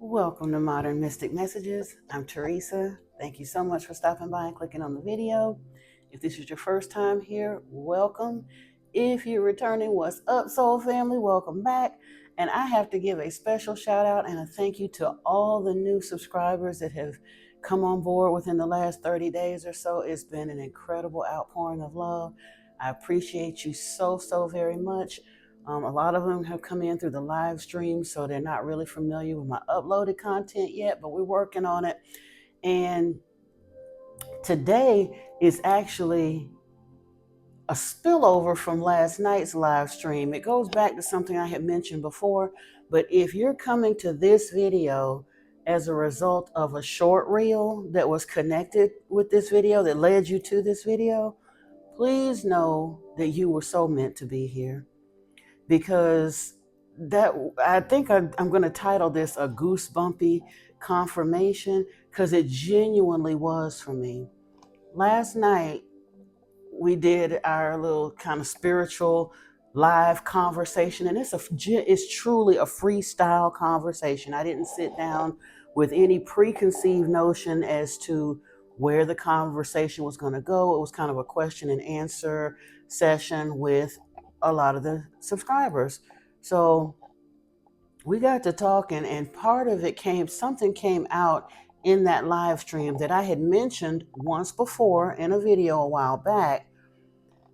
Welcome to Modern Mystic Messages. I'm Teresa. Thank you so much for stopping by and clicking on the video. If this is your first time here, welcome. If you're returning, what's up, soul family? Welcome back. And I have to give a special shout out and a thank you to all the new subscribers that have come on board within the last 30 days or so. It's been an incredible outpouring of love. I appreciate you so very much. A lot of them have come in through the live stream, so they're not really familiar with my uploaded content yet, but we're working on it. And today is actually a spillover from last night's live stream. It goes back to something I had mentioned before, but if you're coming to this video as a result of a short reel that was connected with this video, that led you to this video, please know that you were so meant to be here. Because I think I'm going to title this a Goosebumpy confirmation, because it genuinely was for me. Last night we did our little kind of spiritual live conversation, and it's truly a freestyle conversation. I didn't sit down with any preconceived notion as to where the conversation was going to go. It was kind of a question and answer session with a lot of the subscribers. So we got to talking, and part of it something came out in that live stream that I had mentioned once before in a video a while back,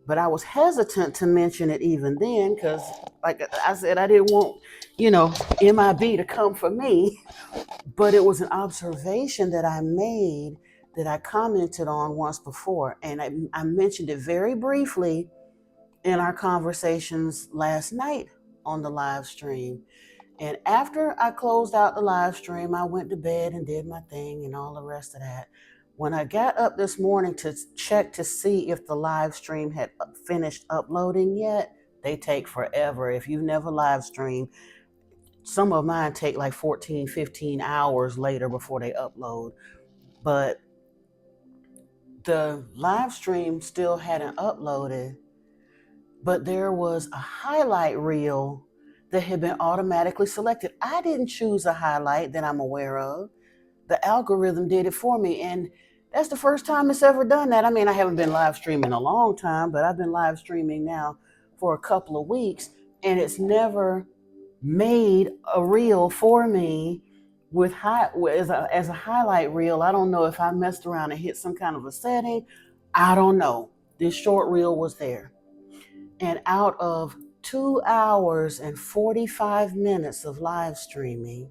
but I was hesitant to mention it even then because, like I said, I didn't want, MIB to come for me. But it was an observation that I made that I commented on once before, and I mentioned it very briefly in our conversations last night on the live stream. And after I closed out the live stream, I went to bed and did my thing and all the rest of that. When I got up this morning to check to see if the live stream had finished uploading yet, they take forever. If you've never live streamed, some of mine take like 14, 15 hours later before they upload. But the live stream still hadn't uploaded, but there was a highlight reel that had been automatically selected. I didn't choose a highlight that I'm aware of. The algorithm did it for me, and that's the first time it's ever done that. I mean, I haven't been live streaming a long time, but I've been live streaming now for a couple of weeks, and it's never made a reel for me as a highlight reel. I don't know if I messed around and hit some kind of a setting. I don't know. This short reel was there. And out of 2 hours and 45 minutes of live streaming,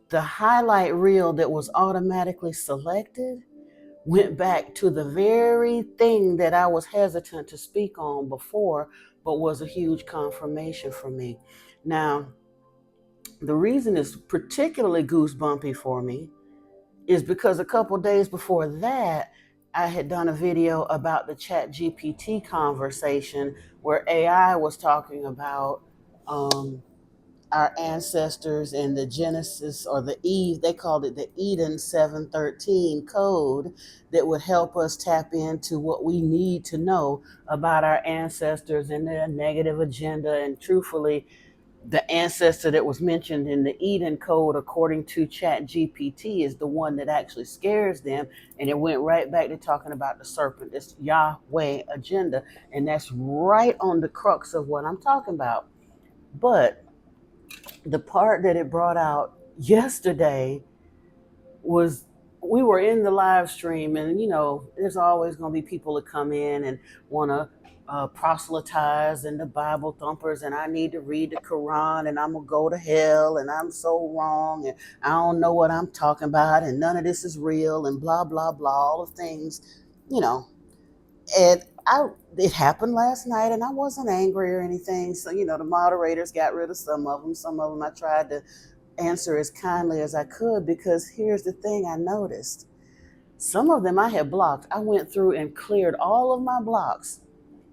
the highlight reel that was automatically selected went back to the very thing that I was hesitant to speak on before, but was a huge confirmation for me. Now, the reason it's particularly goosebumpy for me is because a couple days before that, I had done a video about the ChatGPT conversation where AI was talking about our ancestors and the Genesis, or the Eve, they called it the Eden 713 code that would help us tap into what we need to know about our ancestors and their negative agenda. And truthfully, the ancestor that was mentioned in the Eden code, according to ChatGPT, is the one that actually scares them. And it went right back to talking about the serpent. It's Yahweh agenda. And that's right on the crux of what I'm talking about. But the part that it brought out yesterday was, we were in the live stream, and there's always going to be people that come in and want to proselytize and the Bible thumpers, and I need to read the Quran, and I'm gonna go to hell, and I'm so wrong, and I don't know what I'm talking about, and none of this is real, and blah blah blah, all the things, you know. And it happened last night, and I wasn't angry or anything. So the moderators got rid of some of them. Some of them I tried to answer as kindly as I could, because here's the thing I noticed. Some of them I had blocked. I went through and cleared all of my blocks.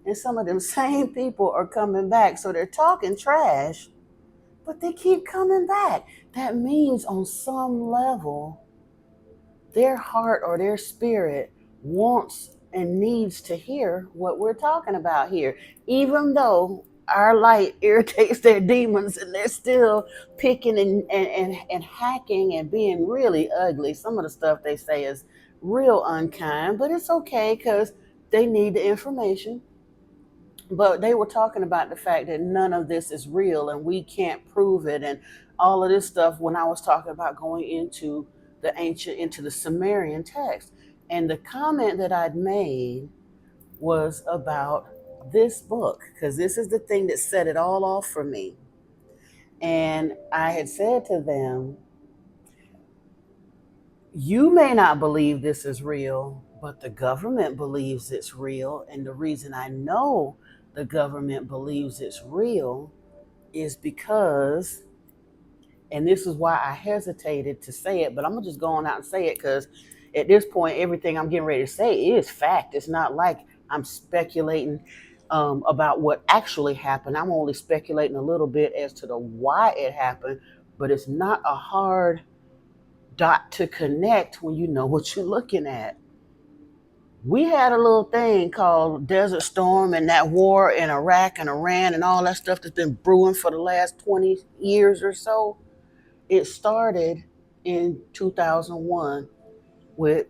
And some of them same people are coming back. So they're talking trash, but they keep coming back. That means on some level, their heart or their spirit wants and needs to hear what we're talking about here. Even though our light irritates their demons, and they're still picking and hacking and being really ugly. Some of the stuff they say is real unkind, but it's okay because they need the information. But they were talking about the fact that none of this is real and we can't prove it, and all of this stuff when I was talking about going into the Sumerian text. And the comment that I'd made was about this book, because this is the thing that set it all off for me. And I had said to them, you may not believe this is real, but the government believes it's real. And the reason I know the government believes it's real is because, and this is why I hesitated to say it, but I'm gonna just go on out and say it because at this point, everything I'm getting ready to say is fact. It's not like I'm speculating about what actually happened. I'm only speculating a little bit as to the why it happened, but it's not a hard dot to connect when you know what you're looking at. We had a little thing called Desert Storm and that war in Iraq and Iran and all that stuff that's been brewing for the last 20 years or so. It started in 2001 with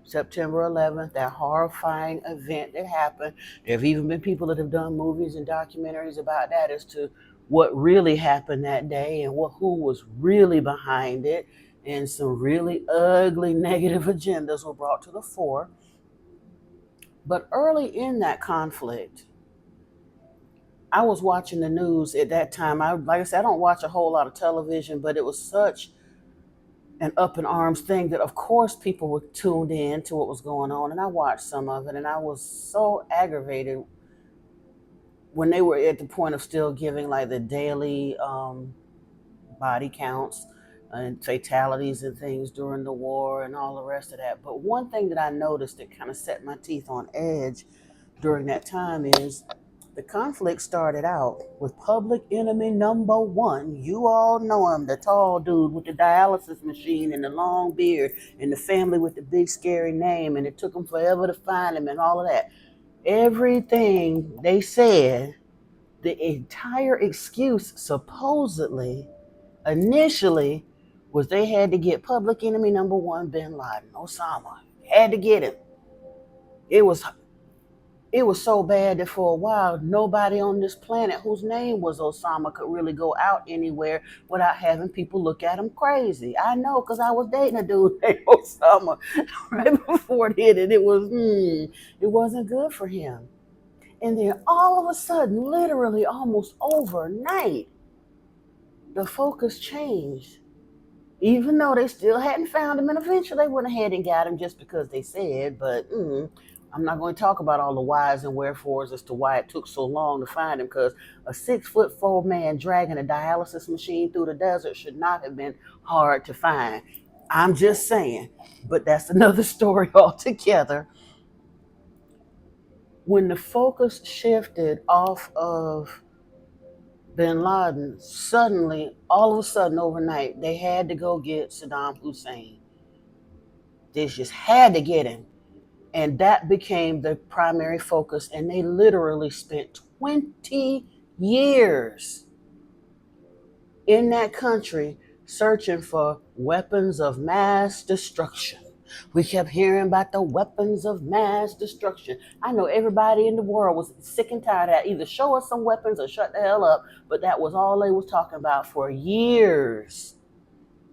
September 11th, that horrifying event that happened. There have even been people that have done movies and documentaries about that as to what really happened that day and who was really behind it. And some really ugly negative agendas were brought to the fore. But early in that conflict, I was watching the news at that time. Like I said, I don't watch a whole lot of television, but it was such an up in arms thing that, of course, people were tuned in to what was going on. And I watched some of it, and I was so aggravated when they were at the point of still giving like the daily body counts and fatalities and things during the war and all the rest of that. But one thing that I noticed that kind of set my teeth on edge during that time is the conflict started out with public enemy number one. You all know him, the tall dude with the dialysis machine and the long beard and the family with the big scary name, and it took them forever to find him and all of that. Everything they said, the entire excuse supposedly initially was they had to get public enemy number one, bin Laden, Osama. Had to get him. It was it was so bad that for a while nobody on this planet whose name was Osama could really go out anywhere without having people look at him crazy. I know because I was dating a dude named Osama right before it hit, and it wasn't good for him. And then all of a sudden, literally almost overnight, the focus changed. Even though they still hadn't found him, and eventually they went ahead and got him just because they said, but I'm not going to talk about all the whys and wherefores as to why it took so long to find him, because a 6'4" man dragging a dialysis machine through the desert should not have been hard to find. I'm just saying, but that's another story altogether. When the focus shifted off of bin Laden, suddenly, all of a sudden, overnight, they had to go get Saddam Hussein. They just had to get him. And that became the primary focus. And they literally spent 20 years in that country searching for weapons of mass destruction. We kept hearing about the weapons of mass destruction. I know everybody in the world was sick and tired of that. Either show us some weapons or shut the hell up. But that was all they was talking about for years.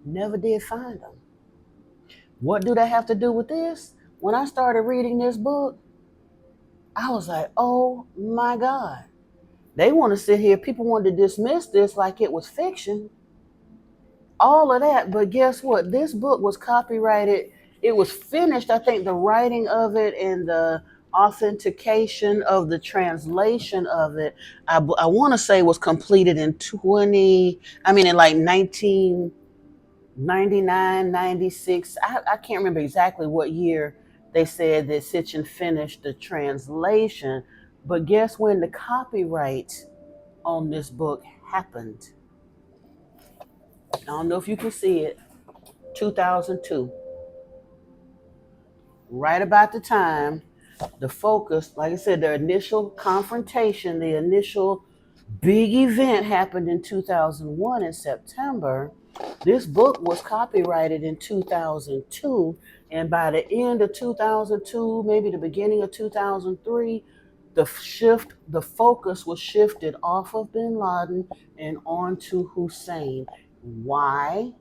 Never did find them. What do they have to do with this? When I started reading this book, I was like, oh my God. They want to sit here, people want to dismiss this like it was fiction. All of that, but guess what? This book was copyrighted. It was finished, I think the writing of it and the authentication of the translation of it, I want to say was completed in in like 1999, 96. I can't remember exactly what year they said that Sitchin finished the translation, but guess when the copyright on this book happened? I don't know if you can see it. 2002. Right about the time, the focus, like I said, the initial confrontation, the initial Big event happened in 2001 in September. This book was copyrighted in 2002, and by the end of 2002, maybe the beginning of 2003, the focus was shifted off of bin Laden and onto Hussein. Why,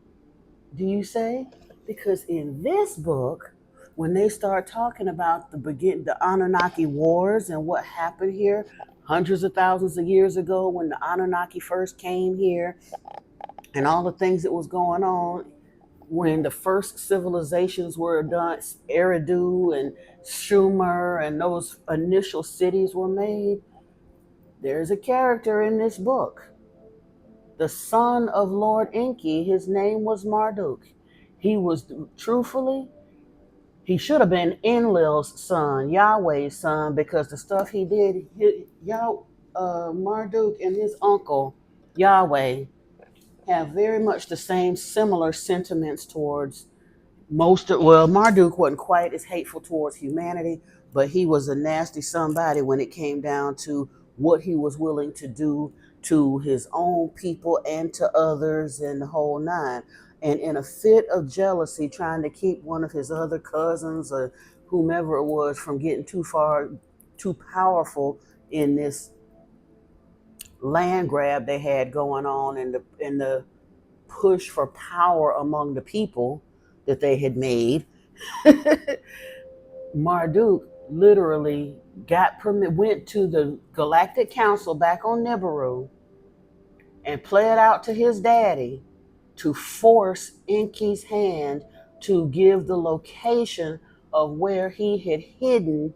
do you say? Because in this book, when they start talking about the Anunnaki wars and what happened here hundreds of thousands of years ago when the Anunnaki first came here and all the things that was going on when the first civilizations were done, Eridu and Sumer and those initial cities were made, there's a character in this book, the son of Lord Enki. His name was Marduk. He was, truthfully, he should have been Enlil's son, Yahweh's son, because the stuff he did, Marduk and his uncle, Yahweh, have very much the same similar sentiments towards Marduk wasn't quite as hateful towards humanity, but he was a nasty somebody when it came down to what he was willing to do to his own people and to others and the whole nine. And in a fit of jealousy, trying to keep one of his other cousins or whomever it was from getting too far, too powerful in this land grab they had going on and the push for power among the people that they had made. Marduk literally went to the Galactic Council back on Nibiru and played out to his daddy to force Enki's hand to give the location of where he had hidden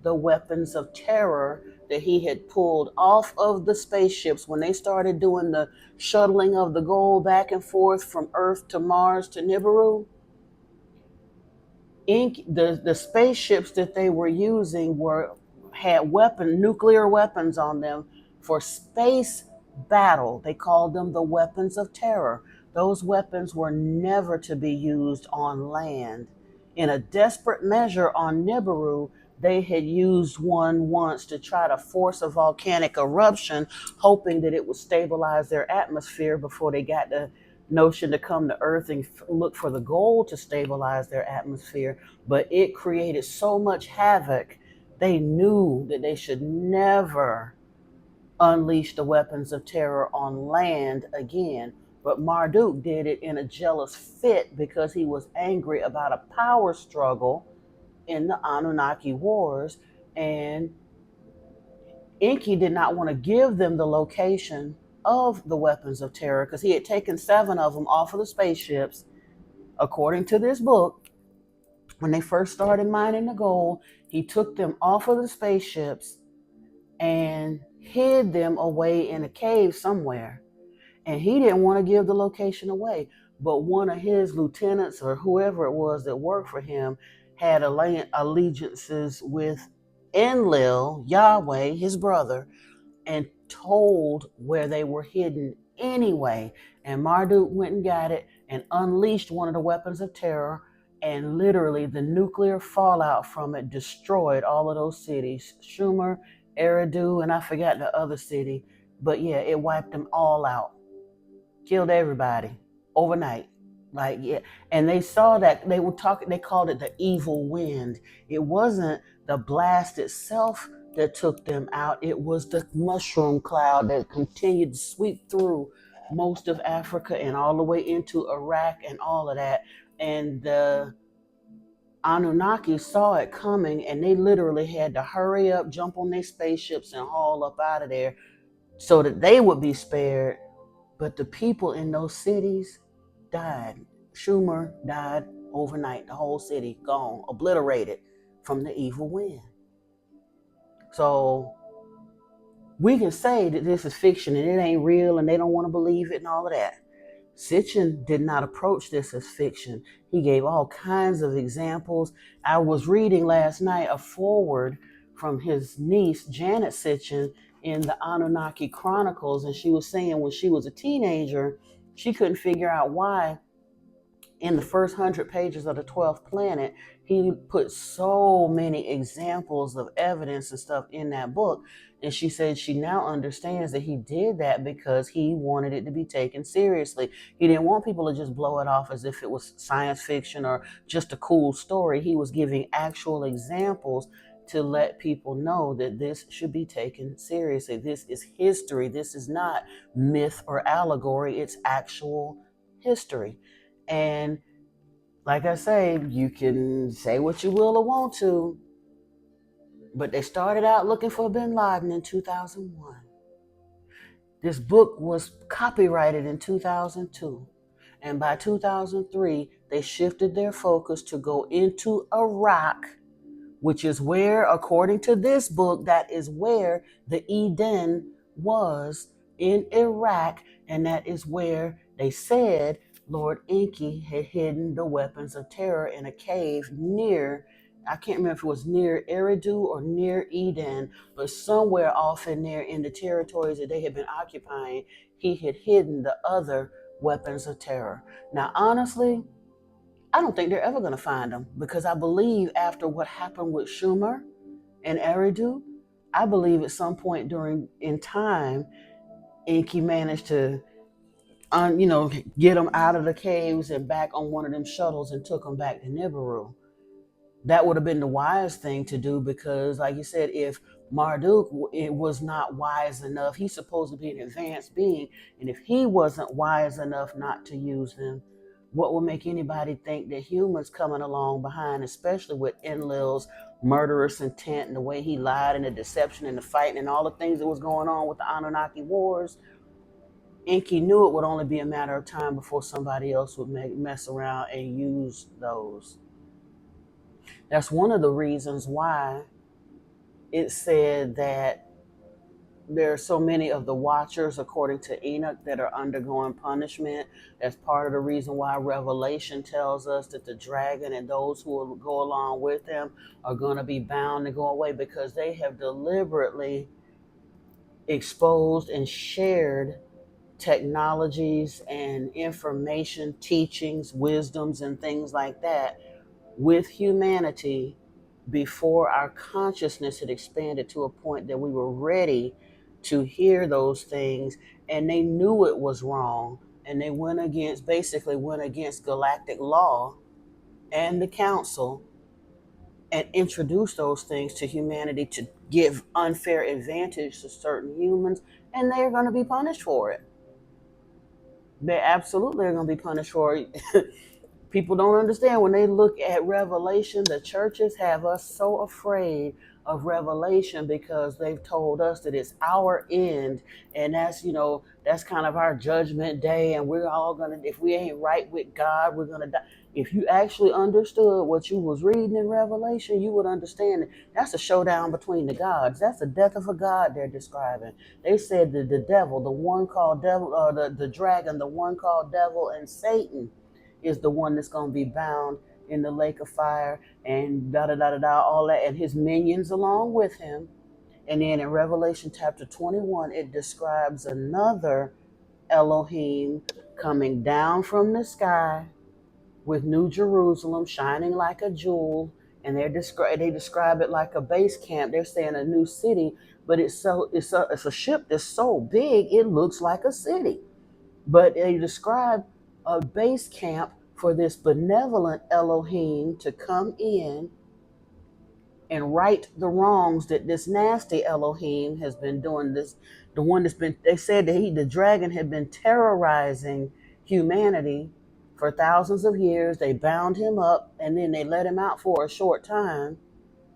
the weapons of terror that he had pulled off of the spaceships when they started doing the shuttling of the gold back and forth from Earth to Mars to Nibiru. The spaceships that they were using had nuclear weapons on them for space battle. They called them the weapons of terror. Those weapons were never to be used on land. In a desperate measure on Nibiru, they had used one once to try to force a volcanic eruption, hoping that it would stabilize their atmosphere before they got the notion to come to Earth and look for the gold to stabilize their atmosphere. But it created so much havoc, they knew that they should never unleash the weapons of terror on land again. But Marduk did it in a jealous fit because he was angry about a power struggle in the Anunnaki wars. And Enki did not want to give them the location of the weapons of terror because he had taken 7 of them off of the spaceships. According to this book, when they first started mining the gold, he took them off of the spaceships and hid them away in a cave somewhere. And he didn't want to give the location away. But one of his lieutenants or whoever it was that worked for him had allegiances with Enlil, Yahweh, his brother, and told where they were hidden anyway. And Marduk went and got it and unleashed one of the weapons of terror. And literally, the nuclear fallout from it destroyed all of those cities, Sumer, Eridu, and I forgot the other city. But yeah, it wiped them all out, killed everybody overnight. Like, yeah. And they saw that they called it the evil wind. It wasn't the blast itself that took them out, it was the mushroom cloud that continued to sweep through most of Africa and all the way into Iraq and all of that. And the Anunnaki saw it coming and they literally had to hurry up, jump on their spaceships, and haul up out of there so that they would be spared. But the people in those cities died. Sumer died overnight. The whole city gone, obliterated from the evil wind. So we can say that this is fiction and it ain't real and they don't want to believe it and all of that. Sitchin did not approach this as fiction. He gave all kinds of examples. I was reading last night a foreword from his niece, Janet Sitchin, in the Anunnaki Chronicles, and she was saying when she was a teenager, she couldn't figure out why In the first 100 pages of the 12th planet, he put so many examples of evidence and stuff in that book. And she said she now understands that he did that because he wanted it to be taken seriously. He didn't want people to just blow it off as if it was science fiction or just a cool story. He was giving actual examples to let people know that this should be taken seriously. This is history. This is not myth or allegory. It's actual history. And like I say, you can say what you will or want to, but they started out looking for bin Laden in 2001. This book was copyrighted in 2002. And by 2003, they shifted their focus to go into Iraq, which is where, according to this book, that is where the Eden was, in Iraq. And that is where they said Lord Enki had hidden the weapons of terror in a cave near, I can't remember if it was near Eridu or near Eden, but somewhere off in there in the territories that they had been occupying, he had hidden the other weapons of terror. Now, honestly, I don't think they're ever going to find them, because I believe after what happened with Schumer and Eridu, I believe at some point during in time, Enki managed to, get them out of the caves and back on one of them shuttles and took them back to Nibiru. That would have been the wise thing to do, because, like you said, if Marduk it was not wise enough, he's supposed to be an advanced being, and if he wasn't wise enough not to use them, what would make anybody think that humans coming along behind, especially with Enlil's murderous intent and the way he lied and the deception and the fighting and all the things that was going on with the Anunnaki wars? Enki knew it would only be a matter of time before somebody else would mess around and use those. That's one of the reasons why it said that there are so many of the watchers, according to Enoch, that are undergoing punishment. That's part of the reason why Revelation tells us that the dragon and those who will go along with him are going to be bound to go away, because they have deliberately exposed and shared technologies and information, teachings, wisdoms, and things like that with humanity before our consciousness had expanded to a point that we were ready to hear those things. And they knew it was wrong, and they basically went against galactic law and the council, and introduced those things to humanity to give unfair advantage to certain humans, and they're going to be punished for it. They absolutely are going to be punished for it. People don't understand when they look at Revelation. The churches have us so afraid of Revelation because they've told us that it's our end, and that's kind of our judgment day, and we're all gonna, if we ain't right with God, we're gonna die. If you actually understood what you was reading in Revelation, you would understand that that's a showdown between the gods. That's the death of a god they're describing. They said that the devil, the one called devil, or the dragon, the one called devil, and Satan is the one that's going to be bound in the lake of fire, and da da da da da, all that, and his minions along with him. And then in Revelation chapter 21, it describes another Elohim coming down from the sky with New Jerusalem shining like a jewel. And they describe it like a base camp. They're saying a new city, but it's a ship that's so big it looks like a city. But they describe a base camp for this benevolent Elohim to come in and right the wrongs that this nasty Elohim has been doing. The one that's been, they said that the dragon had been terrorizing humanity for thousands of years. They bound him up, and then they let him out for a short time,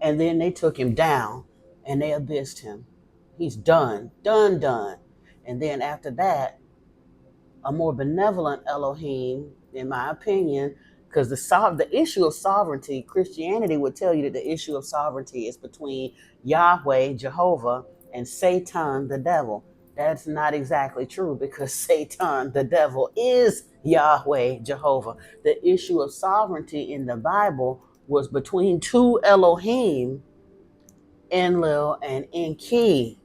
and then they took him down and they abyssed him. He's done, done, done. And then after that, a more benevolent Elohim, in my opinion, because the issue of sovereignty, Christianity would tell you that the issue of sovereignty is between Yahweh, Jehovah, and Satan, the devil. That's not exactly true, because Satan, the devil, is Yahweh, Jehovah. The issue of sovereignty in the Bible was between two Elohim, Enlil and Enki.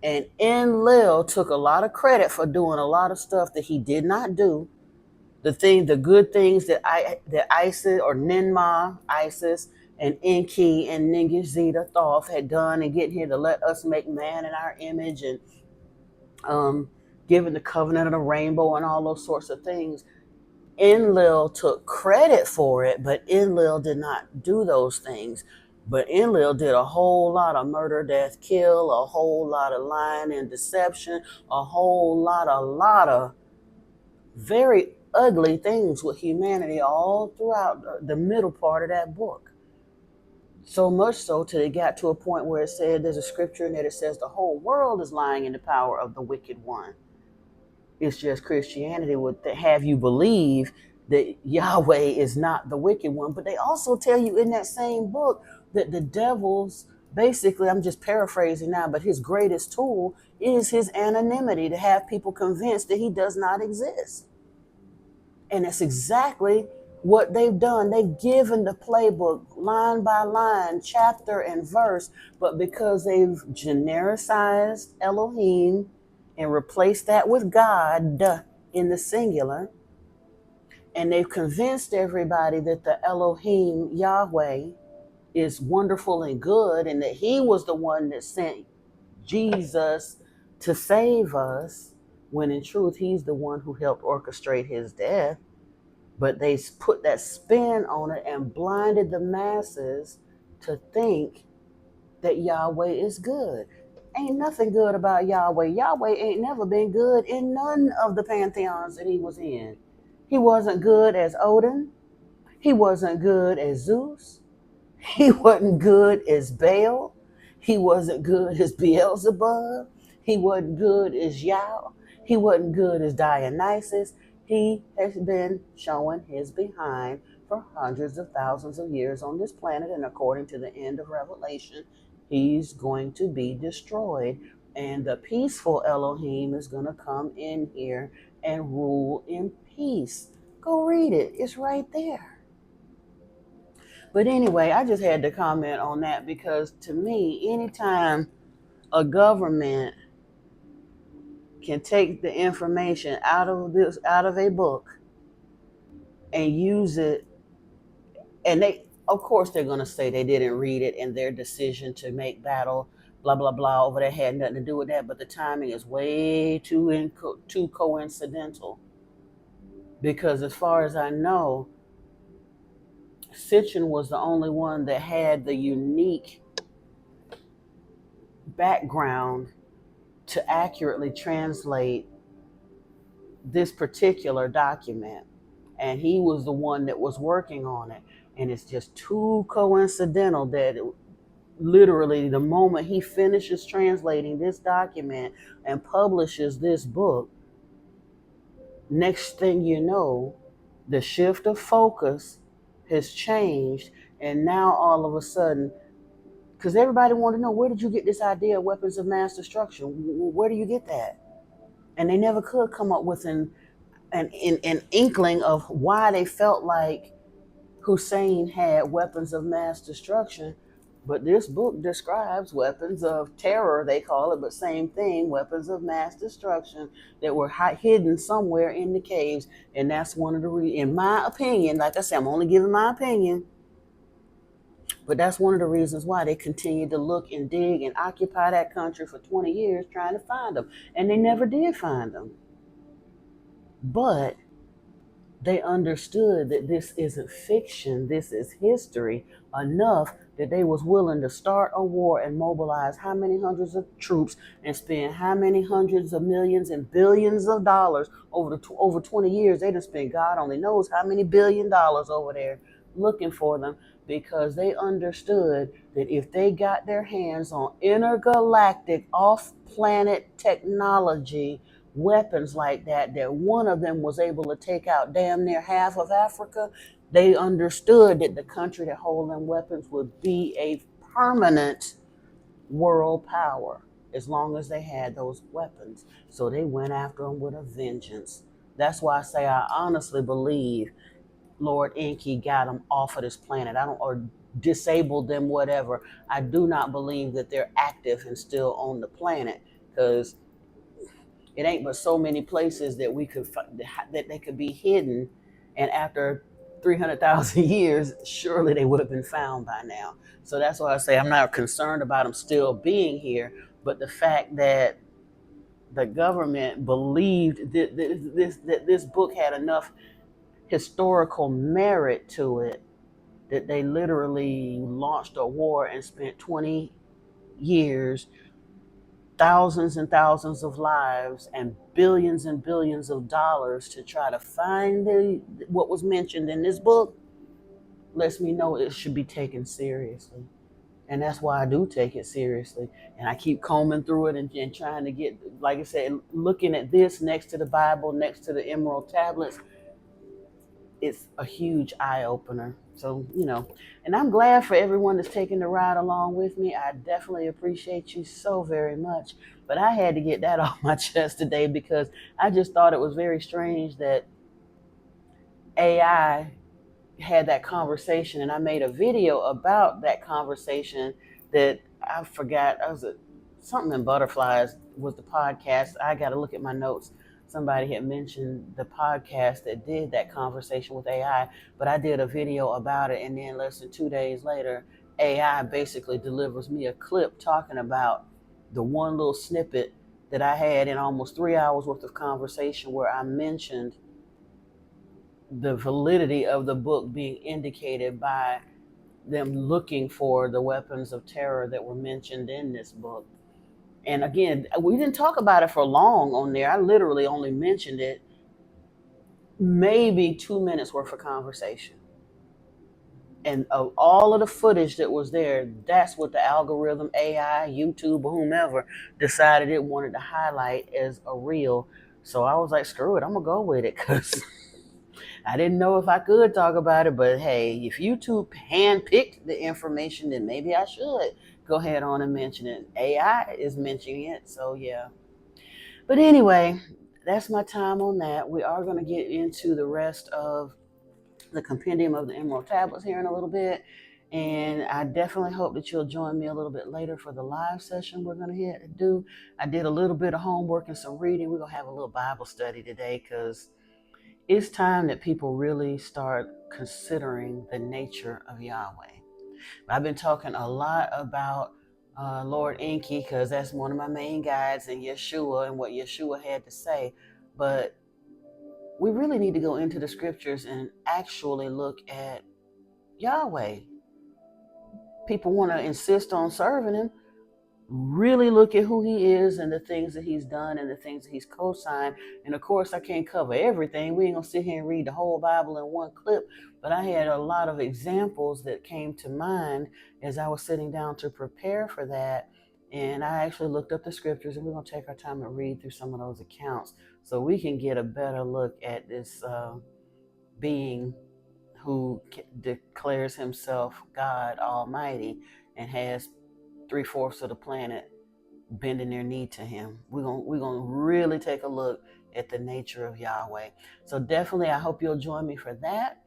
And Enlil took a lot of credit for doing a lot of stuff that he did not do. the good things that Isis or Ninma, Isis, and Enki and Ningishzida Thoth had done and getting here to let us make man in our image and um, giving the covenant of the rainbow and all those sorts of things. Enlil took credit for it, but Enlil did not do those things. But Enlil did a whole lot of murder, death, kill, a whole lot of lying and deception, a lot of very ugly things with humanity all throughout the middle part of that book. So much so till it got to a point where it said there's a scripture in there that says the whole world is lying in the power of the wicked one. It's just Christianity would have you believe that Yahweh is not the wicked one. But they also tell you in that same book that the devil's, basically, I'm just paraphrasing now, but his greatest tool is his anonymity, to have people convinced that he does not exist. And that's exactly what they've done. They've given the playbook line by line, chapter and verse, but because they've genericized Elohim and replaced that with God in the singular, and they've convinced everybody that the Elohim, Yahweh, is wonderful and good, and that he was the one that sent Jesus to save us, when in truth, he's the one who helped orchestrate his death. But they put that spin on it and blinded the masses to think that Yahweh is good. Ain't nothing good about Yahweh. Yahweh ain't never been good in none of the pantheons that he was in. He wasn't good as Odin. He wasn't good as Zeus. He wasn't good as Baal. He wasn't good as Beelzebub. He wasn't good as Yah. He wasn't good as Dionysus. He has been showing his behind for hundreds of thousands of years on this planet, and according to the end of Revelation, he's going to be destroyed. And the peaceful Elohim is going to come in here and rule in peace. Go read it. It's right there. But anyway, I just had to comment on that because to me, anytime a government can take the information out of a book and use it, and they, of course, they're going to say they didn't read it and their decision to make battle, blah blah blah, over there had nothing to do with that. But the timing is way too coincidental, because as far as I know, Sitchin was the only one that had the unique background to accurately translate this particular document. And he was the one that was working on it. And it's just too coincidental that literally the moment he finishes translating this document and publishes this book, next thing you know, the shift of focus has changed. And now all of a sudden, because everybody wanted to know, where did you get this idea of weapons of mass destruction? Where do you get that? And they never could come up with an inkling of why they felt like Hussein had weapons of mass destruction. But this book describes weapons of terror, they call it, but same thing, weapons of mass destruction that were hidden somewhere in the caves. And that's one of the in my opinion, like I said, I'm only giving my opinion, but that's one of the reasons why they continued to look and dig and occupy that country for 20 years trying to find them. And they never did find them. But they understood that this isn't fiction, this is history, enough that they was willing to start a war and mobilize how many hundreds of troops and spend how many hundreds of millions and billions of dollars over 20 years. They done spent God only knows how many $billion over there looking for them, because they understood that if they got their hands on intergalactic off-planet technology, weapons like that, that one of them was able to take out damn near half of Africa, they understood that the country that hold them weapons would be a permanent world power as long as they had those weapons. So they went after them with a vengeance. That's why I say I honestly believe Lord Enki got them off of this planet. I don't, or disabled them, whatever. I do not believe that they're active and still on the planet, because it ain't but so many places that we could that they could be hidden, and after 300,000 years, surely they would have been found by now. So that's why I say I'm not concerned about them still being here, but the fact that the government believed that this book had enough historical merit to it that they literally launched a war and spent 20 years, thousands and thousands of lives, and billions of dollars to try to find what was mentioned in this book, lets me know it should be taken seriously. And that's why I do take it seriously. And I keep combing through it and trying to get, like I said, looking at this next to the Bible, next to the Emerald tablets, it's a huge eye opener. So, and I'm glad for everyone that's taking the ride along with me. I definitely appreciate you so very much. But I had to get that off my chest today because I just thought it was very strange that AI had that conversation, and I made a video about that conversation that I forgot. I was something in butterflies was the podcast. I got to look at my notes. Somebody had mentioned the podcast that did that conversation with AI, but I did a video about it, and then less than 2 days later, AI basically delivers me a clip talking about the one little snippet that I had in almost 3 hours worth of conversation where I mentioned the validity of the book being indicated by them looking for the weapons of terror that were mentioned in this book. And again, we didn't talk about it for long on there. I literally only mentioned it maybe 2 minutes worth of conversation. And of all of the footage that was there, that's what the algorithm, AI, YouTube, or whomever decided it wanted to highlight as a reel. So I was like, screw it, I'm going to go with it because I didn't know if I could talk about it, but hey, if YouTube handpicked the information, then maybe I should go ahead on and mention it. AI is mentioning it, so yeah. But anyway, that's my time on that. We are going to get into the rest of the compendium of the Emerald Tablets here in a little bit. And I definitely hope that you'll join me a little bit later for the live session we're going to do. I did a little bit of homework and some reading. We're going to have a little Bible study today because it's time that people really start considering the nature of Yahweh. I've been talking a lot about Lord Enki because that's one of my main guides, and Yeshua and what Yeshua had to say. But we really need to go into the scriptures and actually look at Yahweh. People want to insist on serving him. Really look at who he is and the things that he's done and the things that he's co-signed. And of course, I can't cover everything. We ain't gonna sit here and read the whole Bible in one clip, but I had a lot of examples that came to mind as I was sitting down to prepare for that. And I actually looked up the scriptures, and we're gonna take our time and read through some of those accounts so we can get a better look at this being who declares himself God Almighty and has 3/4 of the planet bending their knee to him. We're gonna really take a look at the nature of Yahweh. So definitely, I hope you'll join me for that.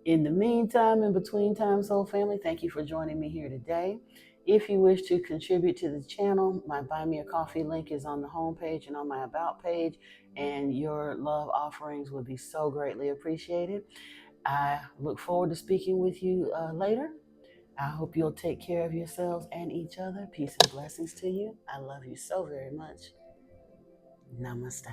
In the meantime, in between time, soul family, thank you for joining me here today. If you wish to contribute to the channel, my Buy Me a Coffee link is on the homepage and on my About page, and your love offerings would be so greatly appreciated. I look forward to speaking with you later. I hope you'll take care of yourselves and each other. Peace and blessings to you. I love you so very much. Namaste.